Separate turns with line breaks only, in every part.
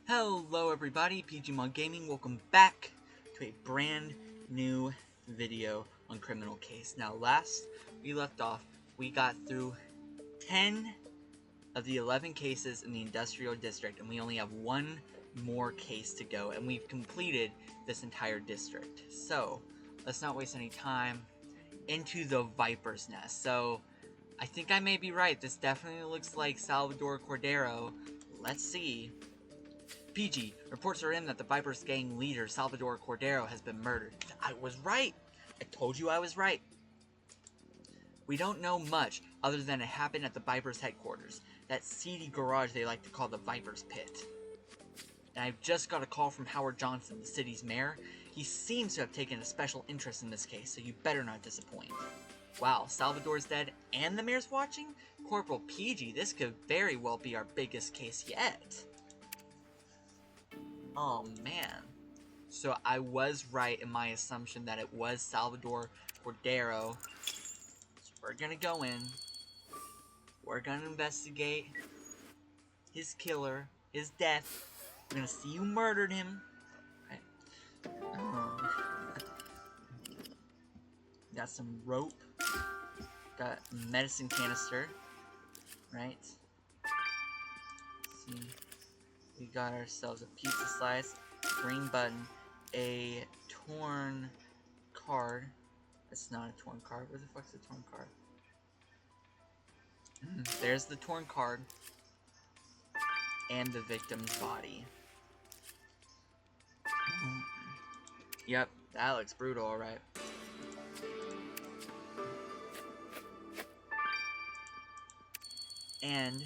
Hello everybody, Pgmod Gaming, welcome back to a brand new video on Criminal Case. Now last we left off, we got through 10 of the 11 cases in the Industrial District, and we only have one more case to go, and we've completed this entire district. So, let's not waste any time into the Viper's Nest. So, I think I may be right, this definitely looks like Salvador Cordero. Let's see. PG, reports are in that the Viper's gang leader, Salvador Cordero, has been murdered. I was right! I told you I was right! We don't know much other than it happened at the Viper's headquarters, that seedy garage they like to call the Viper's Pit. And I've just got a call from Howard Johnson, the city's mayor. He seems to have taken a special interest in this case, so you better not disappoint. Wow, Salvador's dead and the mayor's watching? Corporal PG, this could very well be our biggest case yet. Oh man. So I was right in my assumption that it was Salvador Cordero. So we're gonna go in. We're gonna investigate his killer, his death. We're gonna see who murdered him. Right. Got some rope. Got a medicine canister. Right. Let's see. We got ourselves a pizza slice, green button, a torn card. It's not a torn card. Where the fuck's the torn card? There's the torn card. And the victim's body. Yep, that looks brutal, alright. And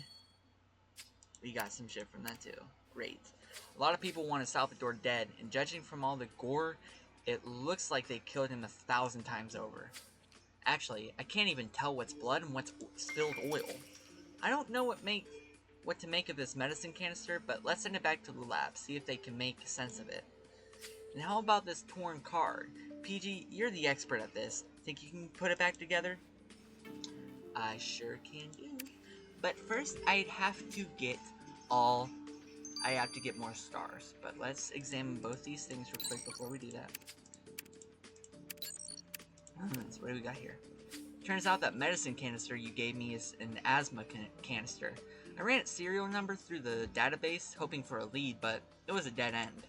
we got some shit from that too. Great. A lot of people wanted Salvador dead, and judging from all the gore, it looks like they killed him 1,000 times over. Actually, I can't even tell what's blood and what's spilled oil. I don't know what to make of this medicine canister, but let's send it back to the lab, see if they can make sense of it. And how about this torn card? PG, you're the expert at this. Think you can put it back together? I sure can do. But first, I'd have to get more stars. But let's examine both these things real quick before we do that. So what do we got here? Turns out that medicine canister you gave me is an asthma canister. I ran its serial number through the database, hoping for a lead, but it was a dead end.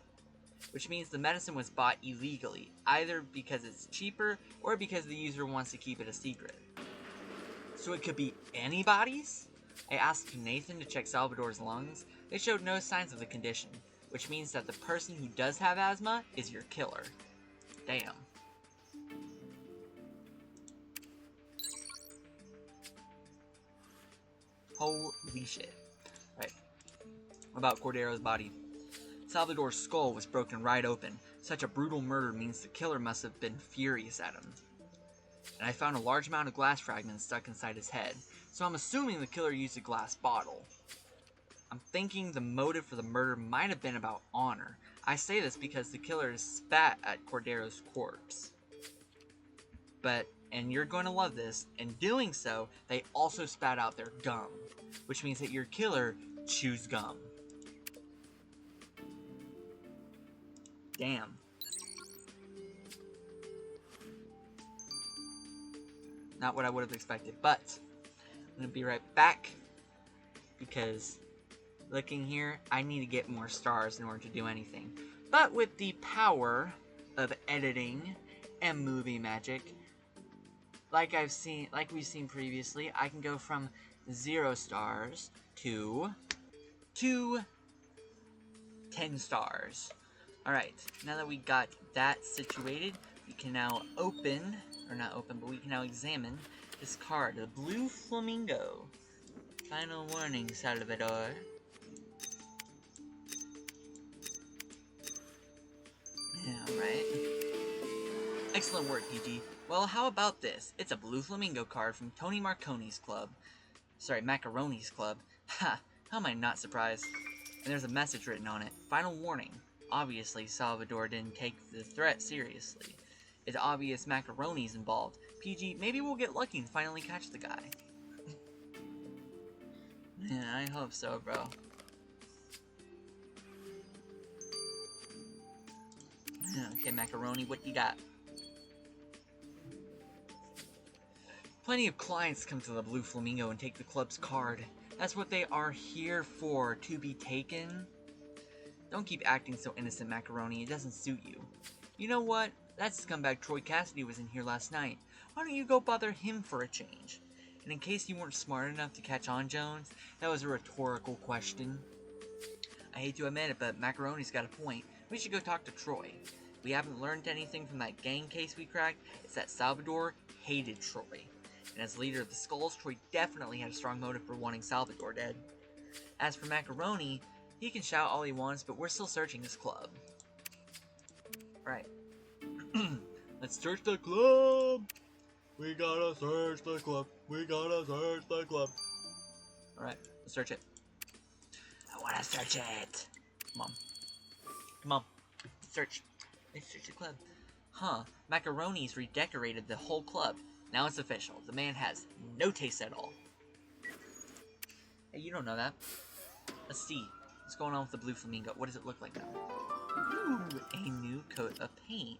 Which means the medicine was bought illegally, either because it's cheaper, or because the user wants to keep it a secret. So it could be anybody's? I asked Nathan to check Salvador's lungs. They showed no signs of the condition, which means that the person who does have asthma is your killer. Damn. Holy shit. Right. What about Cordero's body? Salvador's skull was broken right open. Such a brutal murder means the killer must have been furious at him. And I found a large amount of glass fragments stuck inside his head, so I'm assuming the killer used a glass bottle. I'm thinking the motive for the murder might have been about honor. I say this because the killer spat at Cordero's corpse. And you're going to love this, in doing so, they also spat out their gum, which means that your killer chews gum. Damn. Not what I would have expected, but I'm going to be right back, because looking here, I need to get more stars in order to do anything. But with the power of editing and movie magic, like we've seen previously, I can go from 0 stars to 10 stars. Alright, now that we got that situated, we can now we can now examine this card, the Blue Flamingo. Final warning, Salvador. Yeah, alright. Excellent work, PG. Well, how about this? It's a Blue Flamingo card from Tony Macaroni's club. Ha! How am I not surprised? And there's a message written on it. Final warning. Obviously, Salvador didn't take the threat seriously. It's obvious Macaroni's involved. PG, maybe we'll get lucky and finally catch the guy. Yeah, I hope so, bro. Okay, Macaroni, what you got? Plenty of clients come to the Blue Flamingo and take the club's card. That's what they are here for, to be taken. Don't keep acting so innocent, Macaroni. It doesn't suit you. You know what? That scumbag Troy Cassidy was in here last night. Why don't you go bother him for a change? And in case you weren't smart enough to catch on, Jones, that was a rhetorical question. I hate to admit it, but Macaroni's got a point. We should go talk to Troy. We haven't learned anything from that gang case we cracked. It's that Salvador hated Troy. And as leader of the Skulls, Troy definitely had a strong motive for wanting Salvador dead. As for Macaroni, he can shout all he wants, but we're still searching his club. Right. Let's search the club! We gotta search the club. We gotta search the club. Alright, let's search it. I wanna search it! Come on. Come on. Search. Let's search the club. Huh. Macaroni's redecorated the whole club. Now it's official. The man has no taste at all. Hey, you don't know that. Let's see. What's going on with the Blue Flamingo? What does it look like now? Ooh, a new coat of paint.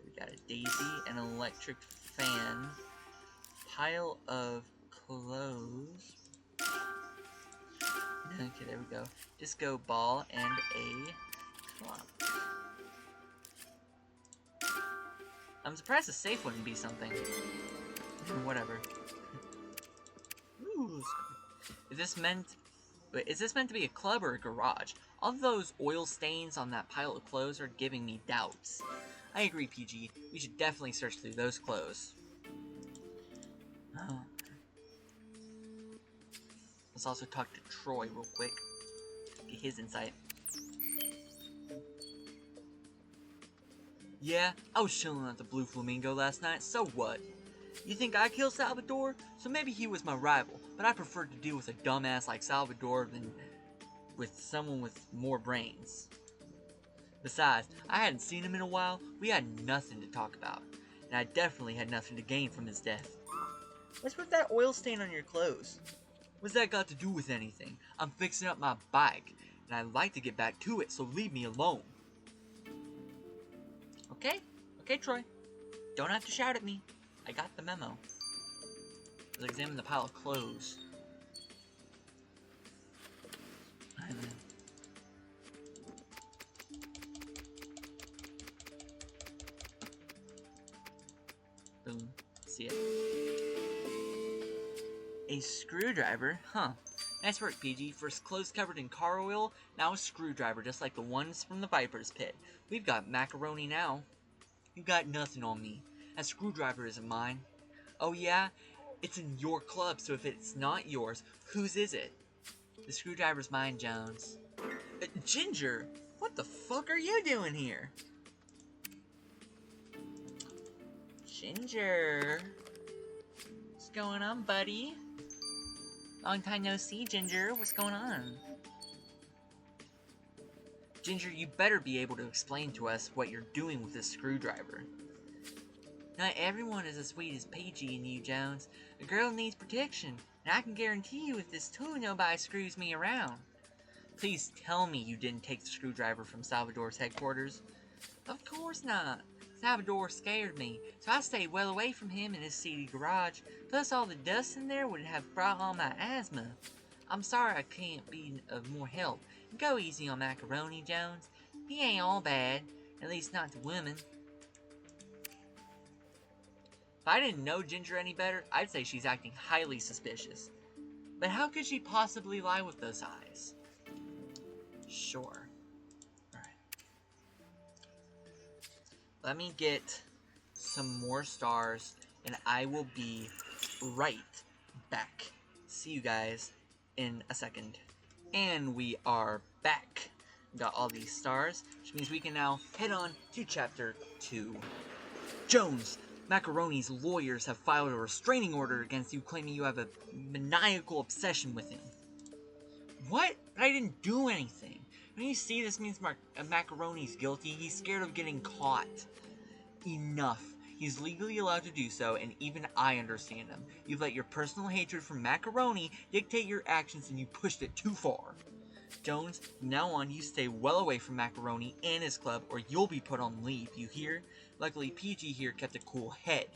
We got a daisy, an electric fan, pile of clothes. Okay, there we go. Disco ball and a clock. I'm surprised the safe wouldn't be something. Whatever. Ooh. Is this meant to be a club or a garage? All those oil stains on that pile of clothes are giving me doubts. I agree, PG. We should definitely search through those clothes. Oh. Let's also talk to Troy real quick. Get his insight. Yeah, I was chilling at the Blue Flamingo last night, so what? You think I killed Salvador? So maybe he was my rival, but I preferred to deal with a dumbass like Salvador than with someone with more brains. Besides, I hadn't seen him in a while, we had nothing to talk about, and I definitely had nothing to gain from his death. What's with that oil stain on your clothes? What's that got to do with anything? I'm fixing up my bike, and I'd like to get back to it, so leave me alone. Okay? Okay, Troy. Don't have to shout at me. I got the memo. Let's examine the pile of clothes. Boom. See it. A screwdriver? Huh. Nice work, PG. First clothes covered in car oil, now a screwdriver, just like the ones from the Viper's Pit. We've got Macaroni now. You got nothing on me. That screwdriver isn't mine. Oh yeah? It's in your club, so if it's not yours, whose is it? The screwdriver's mine, Jones. Ginger! What the fuck are you doing here? Ginger! What's going on, buddy? Long time no see, Ginger. What's going on? Ginger, you better be able to explain to us what you're doing with this screwdriver. Not everyone is as sweet as Pagey and you, Jones. A girl needs protection, and I can guarantee you with this tool nobody screws me around. Please tell me you didn't take the screwdriver from Salvador's headquarters. Of course not. Salvador scared me, so I stayed well away from him in his seedy garage. Plus all the dust in there would have brought on my asthma. I'm sorry I can't be of more help. Go easy on Macaroni, Jones. He ain't all bad, at least not to women. If I didn't know Ginger any better, I'd say she's acting highly suspicious. But how could she possibly lie with those eyes? Sure. Alright. Let me get some more stars, and I will be right back. See you guys in a second. And we are back. Got all these stars, which means we can now head on to Chapter 2. Jones! Macaroni's lawyers have filed a restraining order against you, claiming you have a maniacal obsession with him. What? But I didn't do anything. When you see this means Macaroni's guilty, he's scared of getting caught. Enough. He's legally allowed to do so, and even I understand him. You've let your personal hatred for Macaroni dictate your actions, and you pushed it too far. Jones, from now on, you stay well away from Macaroni and his club, or you'll be put on leave, you hear? Luckily, PG here kept a cool head.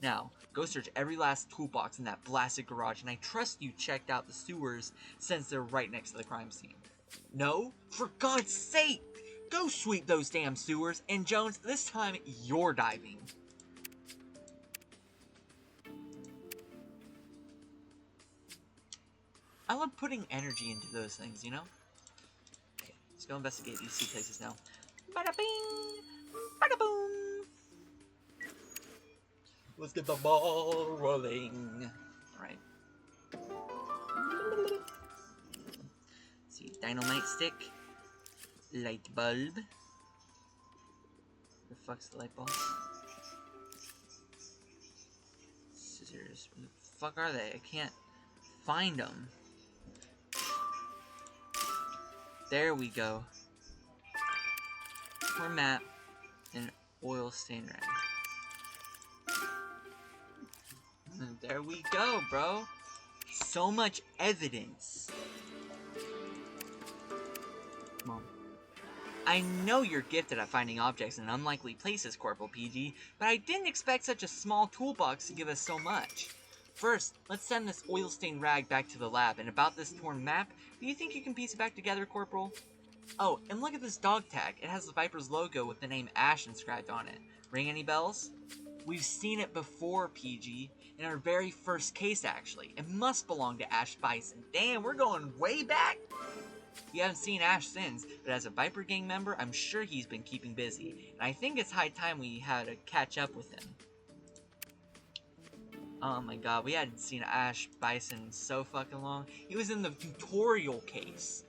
Now, go search every last toolbox in that blasted garage, and I trust you checked out the sewers since they're right next to the crime scene. No? For God's sake! Go sweep those damn sewers, and Jones, this time you're diving. I love putting energy into those things, you know? Okay, let's go investigate these two places now. Bada bing! Bada boom! Let's get the ball rolling. Alright. See, dynamite stick. Light bulb. The fuck's the light bulb? Scissors. Where the fuck are they? I can't find them. There we go. Poor map and oil stain rag. And there we go, bro. So much evidence. Come on. I know you're gifted at finding objects in unlikely places, Corporal PG, but I didn't expect such a small toolbox to give us so much. First, let's send this oil-stained rag back to the lab, and about this torn map, do you think you can piece it back together, Corporal? Oh, and look at this dog tag. It has the Viper's logo with the name Ash inscribed on it. Ring any bells? We've seen it before, PG, in our very first case, actually. It must belong to Ash Bison. Damn, we're going way back! We haven't seen Ash since, but as a Viper Gang member, I'm sure he's been keeping busy, and I think it's high time we had to catch up with him. Oh my god, we hadn't seen Ash Bison in so fucking long. He was in the tutorial case,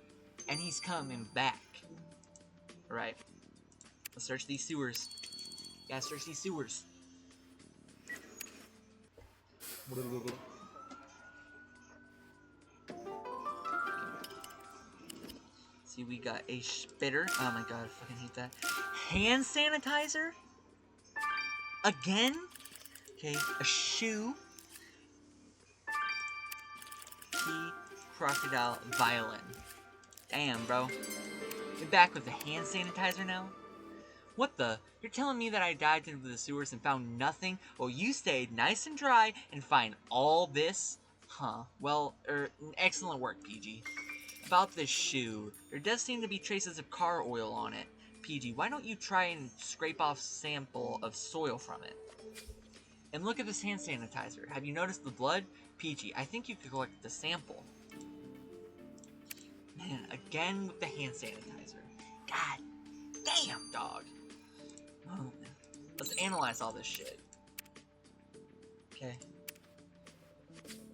and he's coming back. Alright, let's search these sewers. Gotta search these sewers. See, we got a spitter. Oh my god, I fucking hate that. Hand sanitizer? Again? Okay, a shoe. Key, crocodile, violin. Damn, bro. You're back with the hand sanitizer now? What the? You're telling me that I dived into the sewers and found nothing? Well, you stayed nice and dry and find all this? Huh. Well, excellent work, PG. About this shoe, there does seem to be traces of car oil on it. PG, why don't you try and scrape off a sample of soil from it? And look at this hand sanitizer. Have you noticed the blood? PG, I think you could collect the sample. Man, again with the hand sanitizer. God damn, dog. Oh, man. Let's analyze all this shit. Okay.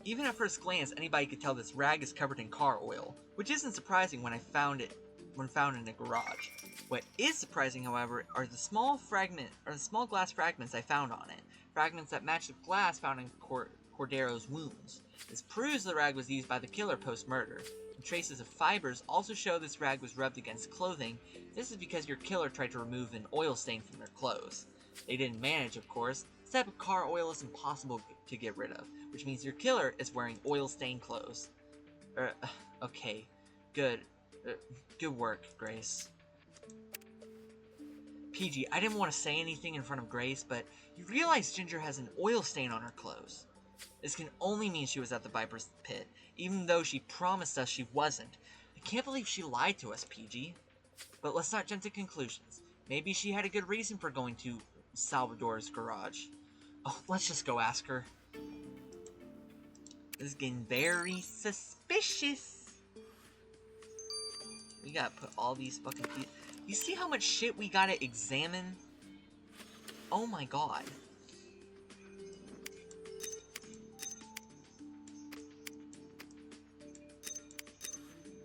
Even at first glance, anybody could tell this rag is covered in car oil, which isn't surprising when found in a garage. What is surprising, however, are the small glass fragments I found on it. Fragments that match the glass found in Cordero's wounds. This proves the rag was used by the killer post-murder. And traces of fibers also show this rag was rubbed against clothing. This is because your killer tried to remove an oil stain from their clothes. They didn't manage, of course. This type of car oil is impossible to get rid of, which means your killer is wearing oil-stained clothes. Okay. Good. Good work, Grace. PG, I didn't want to say anything in front of Grace, but you realize Ginger has an oil stain on her clothes. This can only mean she was at the Viper's Pit, even though she promised us she wasn't. I can't believe she lied to us, PG. But let's not jump to conclusions. Maybe she had a good reason for going to Salvador's garage. Oh, let's just go ask her. This is getting very suspicious. We gotta put all these fucking pieces. You see how much shit we gotta examine? Oh my god.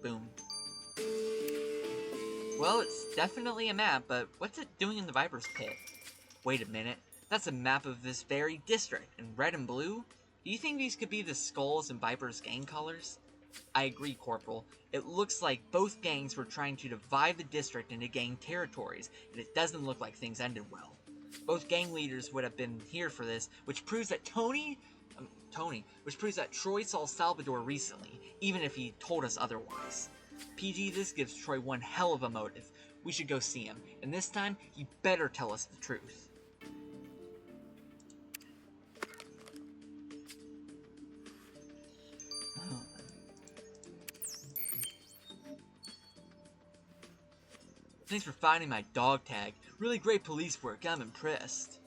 Boom. Well, it's definitely a map, but what's it doing in the Viper's Pit? Wait a minute. That's a map of this very district, in red and blue? Do you think these could be the skulls and Viper's gang colors? I agree, Corporal. It looks like both gangs were trying to divide the district into gang territories, and it doesn't look like things ended well. Both gang leaders would have been here for this, which proves that which proves that Troy saw Salvador recently, even if he told us otherwise. PG, this gives Troy one hell of a motive. We should go see him, and this time, he better tell us the truth. Thanks for finding my dog tag. Really great police work, I'm impressed.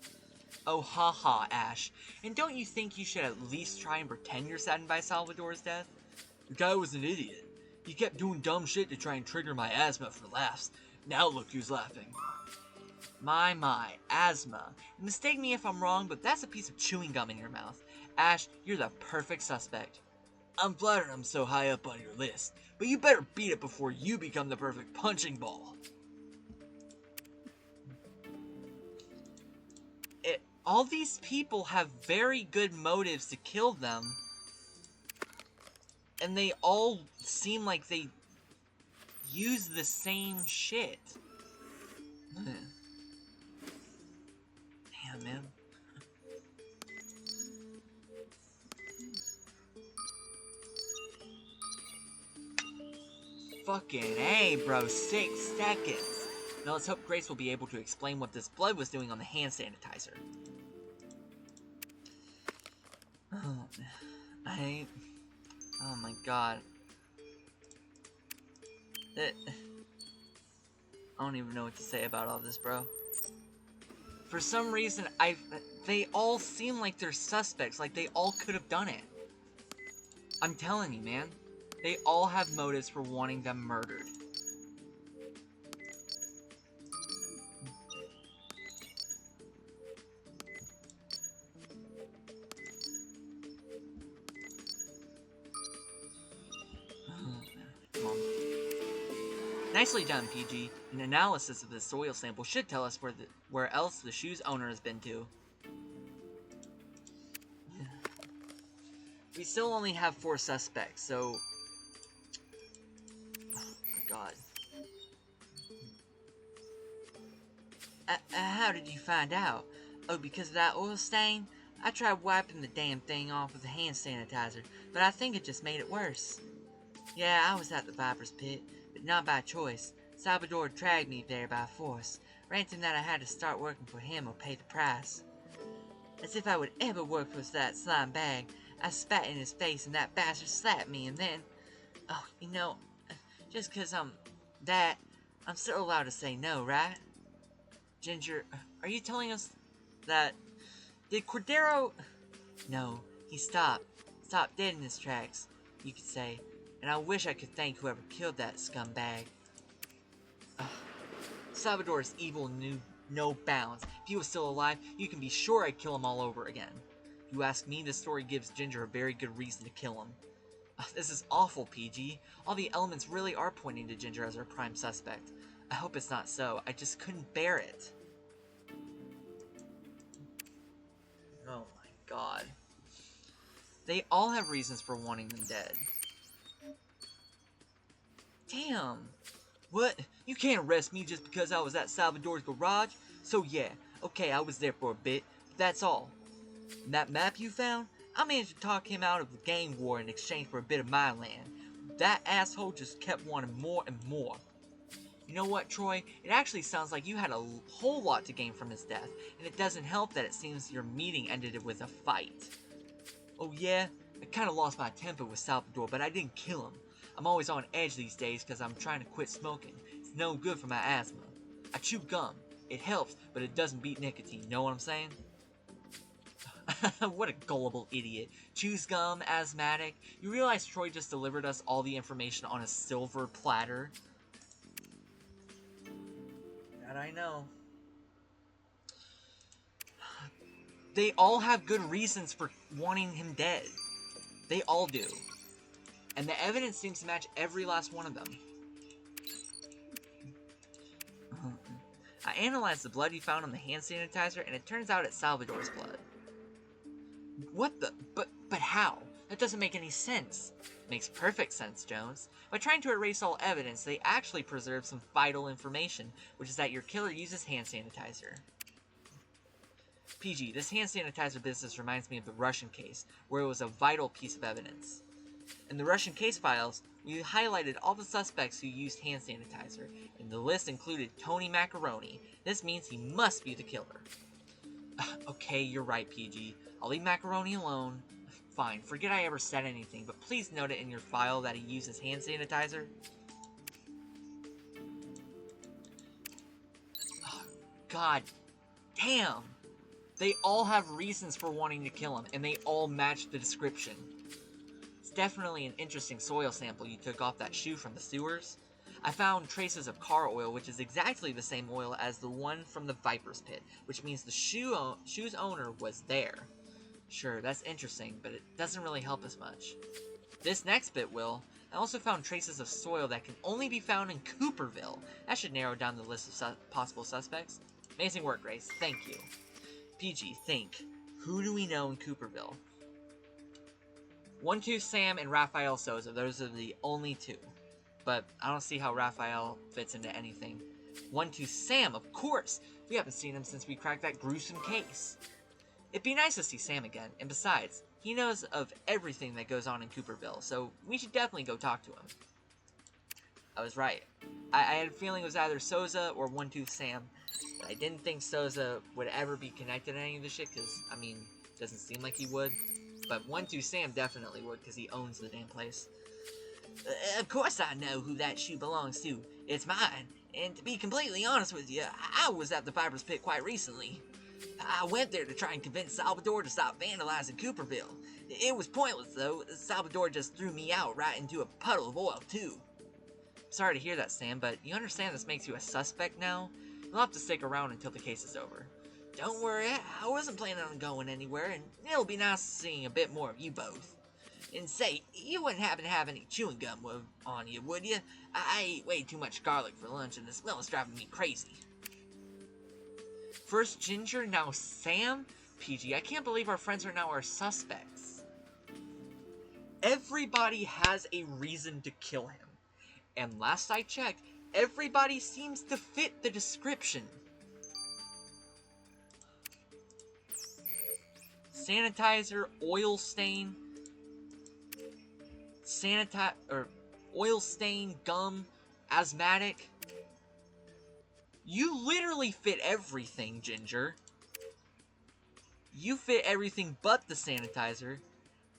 Oh, haha, Ash. And don't you think you should at least try and pretend you're saddened by Salvador's death? The guy was an idiot. He kept doing dumb shit to try and trigger my asthma for laughs. Now look who's laughing. My, asthma. Mistake me if I'm wrong, but that's a piece of chewing gum in your mouth. Ash, you're the perfect suspect. I'm flattered I'm so high up on your list, but you better beat it before you become the perfect punching ball. All these people have very good motives to kill them, and they all seem like they use the same shit. Damn, man. Fucking A, bro. 6 seconds. Now let's hope Grace will be able to explain what this blood was doing on the hand sanitizer. Oh my god. I don't even know what to say about all this, bro. For some reason, they all seem like they're suspects, like they all could have done it. I'm telling you, man. They all have motives for wanting them murdered. Nicely done, PG. An analysis of the soil sample should tell us where else the shoe's owner has been to. We still only have 4 suspects, so... Oh my god. How did you find out? Oh, because of that oil stain? I tried wiping the damn thing off with a hand sanitizer, but I think it just made it worse. Yeah, I was at the Viper's Pit, but not by choice. Salvador dragged me there by force, ranting that I had to start working for him or pay the price. As if I would ever work for that slime bag, I spat in his face and that bastard slapped me, and then... Oh, you know, just 'cause I'm that, I'm still allowed to say no, right? Ginger, are you telling us that... Did Cordero... No, he stopped. Stopped dead in his tracks, you could say. And I wish I could thank whoever killed that scumbag. Salvador's evil knew no bounds. If he was still alive, you can be sure I'd kill him all over again. If you ask me, this story gives Ginger a very good reason to kill him. This is awful, PG. All the elements really are pointing to Ginger as our prime suspect. I hope it's not so. I just couldn't bear it. Oh my god. They all have reasons for wanting them dead. Damn. What? You can't arrest me just because I was at Salvador's garage? So yeah, okay, I was there for a bit, but that's all. And that map you found? I managed to talk him out of the gang war in exchange for a bit of my land. That asshole just kept wanting more and more. You know what, Troy? It actually sounds like you had a whole lot to gain from his death, and it doesn't help that it seems your meeting ended with a fight. Oh yeah? I kinda lost my temper with Salvador, but I didn't kill him. I'm always on edge these days because I'm trying to quit smoking. It's no good for my asthma. I chew gum. It helps, but it doesn't beat nicotine. Know what I'm saying? What a gullible idiot. Chews gum, asthmatic. You realize Troy just delivered us all the information on a silver platter? That I know. They all have good reasons for wanting him dead. They all do. And the evidence seems to match every last one of them. I analyzed the blood you found on the hand sanitizer, and it turns out it's Salvador's blood. What the? But how? That doesn't make any sense. Makes perfect sense, Jones. By trying to erase all evidence, they actually preserve some vital information, which is that your killer uses hand sanitizer. PG, this hand sanitizer business reminds me of the Russian case, where it was a vital piece of evidence. In the Russian case files, we highlighted all the suspects who used hand sanitizer, and the list included Tony Macaroni. This means he must be the killer. Okay, you're right, PG. I'll leave Macaroni alone. Fine, forget I ever said anything, but please note it in your file that he uses hand sanitizer. Oh, God damn! They all have reasons for wanting to kill him, and they all match the description. It's definitely an interesting soil sample you took off that shoe from the sewers. I found traces of car oil, which is exactly the same oil as the one from the Viper's Pit, which means the shoe's owner was there. Sure, that's interesting, but it doesn't really help us much. This next bit will. I also found traces of soil that can only be found in Cooperville. That should narrow down the list of possible suspects. Amazing work, Grace. Thank you. PG, think. Who do we know in Cooperville? 1-2 Sam and Raphael Souza. Those are the only two. But I don't see how Raphael fits into anything. 1-2 Sam, of course! We haven't seen him since we cracked that gruesome case. It'd be nice to see Sam again, and besides, he knows of everything that goes on in Cooperville, so we should definitely go talk to him. I was right. I had a feeling it was either Souza or 1-2 Sam, but I didn't think Souza would ever be connected to any of this shit, because, I mean, it doesn't seem like he would. But 1-2 Sam definitely would, because he owns the damn place. Of course I know who that shoe belongs to. It's mine. And to be completely honest with you, I was at the Viper's Pit quite recently. I went there to try and convince Salvador to stop vandalizing Cooperville. It was pointless, though. Salvador just threw me out right into a puddle of oil, too. Sorry to hear that, Sam, but you understand this makes you a suspect now? You'll have to stick around until the case is over. Don't worry, I wasn't planning on going anywhere, and it'll be nice seeing a bit more of you both. And say, you wouldn't happen to have any chewing gum on you, would you? I ate way too much garlic for lunch, and the smell is driving me crazy. First Ginger, now Sam? PG, I can't believe our friends are now our suspects. Everybody has a reason to kill him. And last I checked, everybody seems to fit the description. Sanitizer, oil stain, oil stain, gum, asthmatic. You literally fit everything, Ginger. You fit everything but the sanitizer.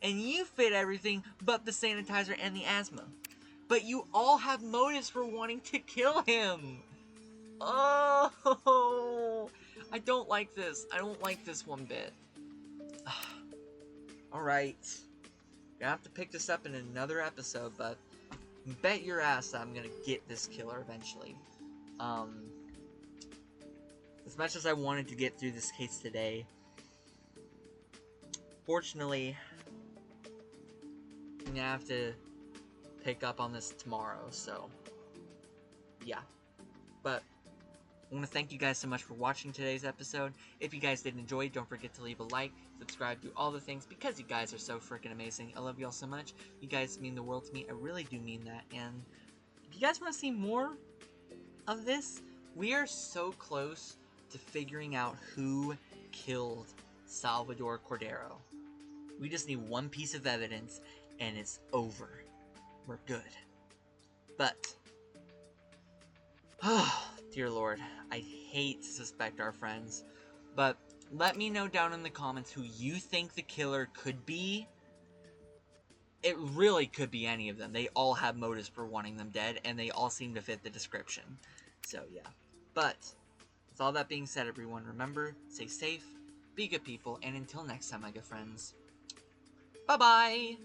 And you fit everything but the sanitizer and the asthma. But you all have motives for wanting to kill him. Oh, I don't like this. I don't like this one bit. Alright. Gonna have to pick this up in another episode, but bet your ass that I'm gonna get this killer eventually. As much as I wanted to get through this case today, fortunately, I'm gonna have to pick up on this tomorrow, so yeah. But I want to thank you guys so much for watching today's episode. If you guys did enjoy, don't forget to leave a like, subscribe, do all the things, because you guys are so freaking amazing. I love you all so much. You guys mean the world to me. I really do mean that. And if you guys want to see more of this, we are so close to figuring out who killed Salvador Cordero. We just need one piece of evidence, and it's over. We're good. But, dear Lord, I hate to suspect our friends, but let me know down in the comments who you think the killer could be. It really could be any of them. They all have motives for wanting them dead, and they all seem to fit the description. So, yeah. But, with all that being said, everyone, remember, stay safe, be good people, and until next time, my good friends, bye-bye!